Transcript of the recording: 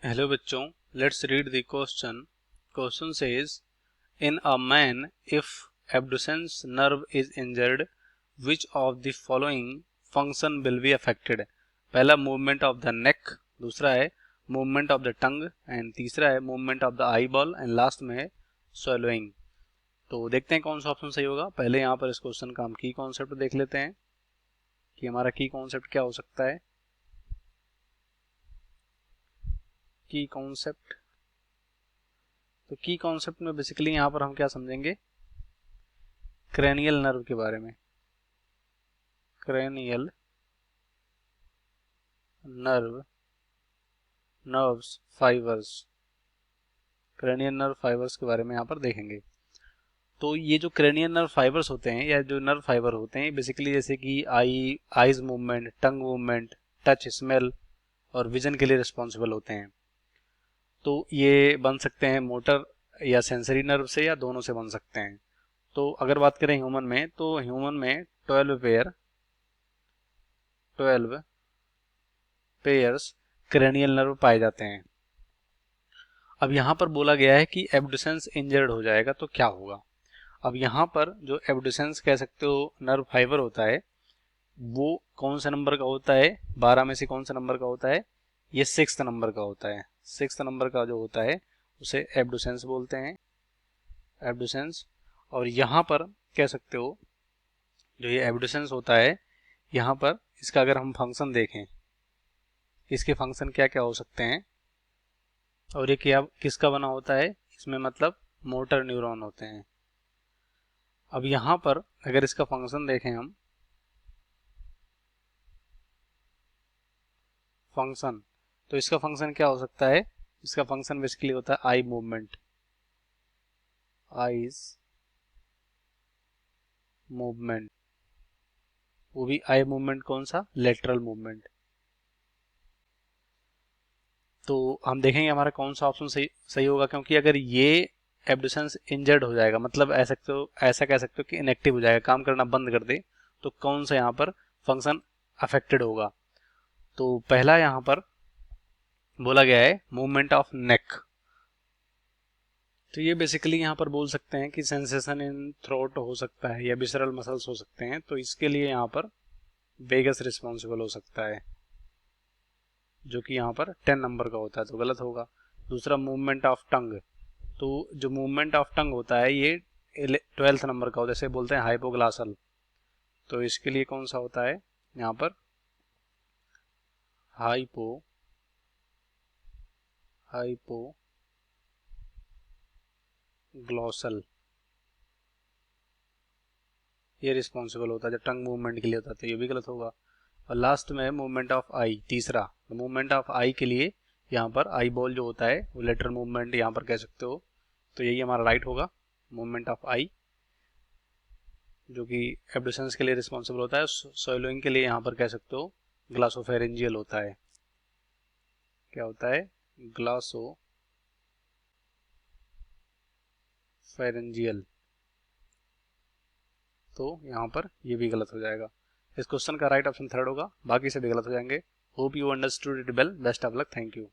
Hello बच्चों, let's read the question. Question says in a man if abducens nerve is injured which of the following function will be affected. पहला movement of the neck, दूसरा है movement of the tongue and तीसरा है movement of the eye ball and last में है swallowing. तो देखते हैं कौन सा ऑप्शन सही होगा. पहले यहाँ पर इस क्वेश्चन का हम की कॉन्सेप्ट देख लेते हैं कि हमारा की कॉन्सेप्ट क्या हो सकता है. की कॉन्सेप्ट, तो की कॉन्सेप्ट में बेसिकली यहाँ पर हम क्या समझेंगे, क्रेनियल नर्व के बारे में. Cranial nerve, nerves, fibres, cranial nerve fibres के बारे में यहाँ पर देखेंगे. तो ये जो क्रेनियल नर्व फाइबर्स होते हैं या जो नर्व फाइबर होते हैं बेसिकली जैसे कि आईज मूवमेंट, टंग मूवमेंट, टच, स्मेल और विजन के लिए रिस्पॉन्सिबल होते हैं. तो ये बन सकते हैं मोटर या सेंसरी नर्व से या दोनों से बन सकते हैं. तो अगर बात करें ह्यूमन में, तो ह्यूमन में 12 पेयर्स क्रेनियल नर्व पाए जाते हैं. अब यहाँ पर बोला गया है कि एब्डुसेंस इंजर्ड हो जाएगा तो क्या होगा. अब यहाँ पर जो एब्डुसेंस कह सकते हो नर्व फाइबर होता है वो कौन सा नंबर का होता है, 12 में से कौन सा नंबर का होता है, ये 6th नंबर का होता है. 6th नंबर का जो होता है उसे एब्डुसेंस बोलते हैं, एब्डुसेंस. और यहाँ पर कह सकते हो जो ये एब्डुसेंस होता है, यहाँ पर इसका अगर हम फंक्शन देखें, इसके फंक्शन क्या क्या हो सकते हैं और ये क्या किसका बना होता है, इसमें मतलब मोटर न्यूरॉन होते हैं. अब यहाँ पर अगर इसका फंक्शन देखें हम, फंक्शन, तो इसका फंक्शन क्या हो सकता है, इसका फंक्शन बेसिकली होता है आई मूवमेंट, आईज मूवमेंट, वो भी आई मूवमेंट कौन सा, लेटरल मूवमेंट. तो हम देखेंगे हमारा कौन सा ऑप्शन सही सही होगा, क्योंकि अगर ये एब्डुसेंस इंजर्ड हो जाएगा मतलब ऐसा कह सकते हो कि इनएक्टिव हो जाएगा, काम करना बंद कर दे, तो कौन सा यहाँ पर फंक्शन अफेक्टेड होगा. तो पहला यहाँ पर बोला गया है मूवमेंट ऑफ नेक. तो ये बेसिकली यहाँ पर बोल सकते हैं कि सेंसेशन इन थ्रोट हो सकता है या विसरल मसल्स हो सकते हैं, तो इसके लिए यहाँ पर वेगस रिस्पॉन्सिबल हो सकता है जो कि यहाँ पर 10 नंबर का होता है, तो गलत होगा. दूसरा मूवमेंट ऑफ टंग, तो जो मूवमेंट ऑफ टंग होता है ये 12th नंबर का होता है, जैसे बोलते हैं हाइपोग्लासल, तो इसके लिए कौन सा होता है यहाँ पर, हाइपोग्लॉसल, ये रिस्पॉन्सिबल होता है जब टंग मूवमेंट के लिए होता है, तो ये भी गलत होगा. और लास्ट में मूवमेंट ऑफ आई, तीसरा मूवमेंट ऑफ आई के लिए यहाँ पर आई बॉल जो होता है वो लेटरल मूवमेंट यहाँ पर कह सकते हो, तो यही हमारा राइट होगा, मूवमेंट ऑफ आई जो कि एब्डुसेंस के लिए रिस्पॉन्सिबल होता है. सोइलोइंग के लिए यहाँ पर कह सकते हो ग्लासोफेरेंजियल होता है. क्या होता है, ग्लासोफेरेंजियल. तो यहाँ पर ये भी गलत हो जाएगा. इस क्वेश्चन का राइट ऑप्शन थर्ड होगा, बाकी से भी गलत हो जाएंगे. Hope you understood it well. Best of luck. Thank you.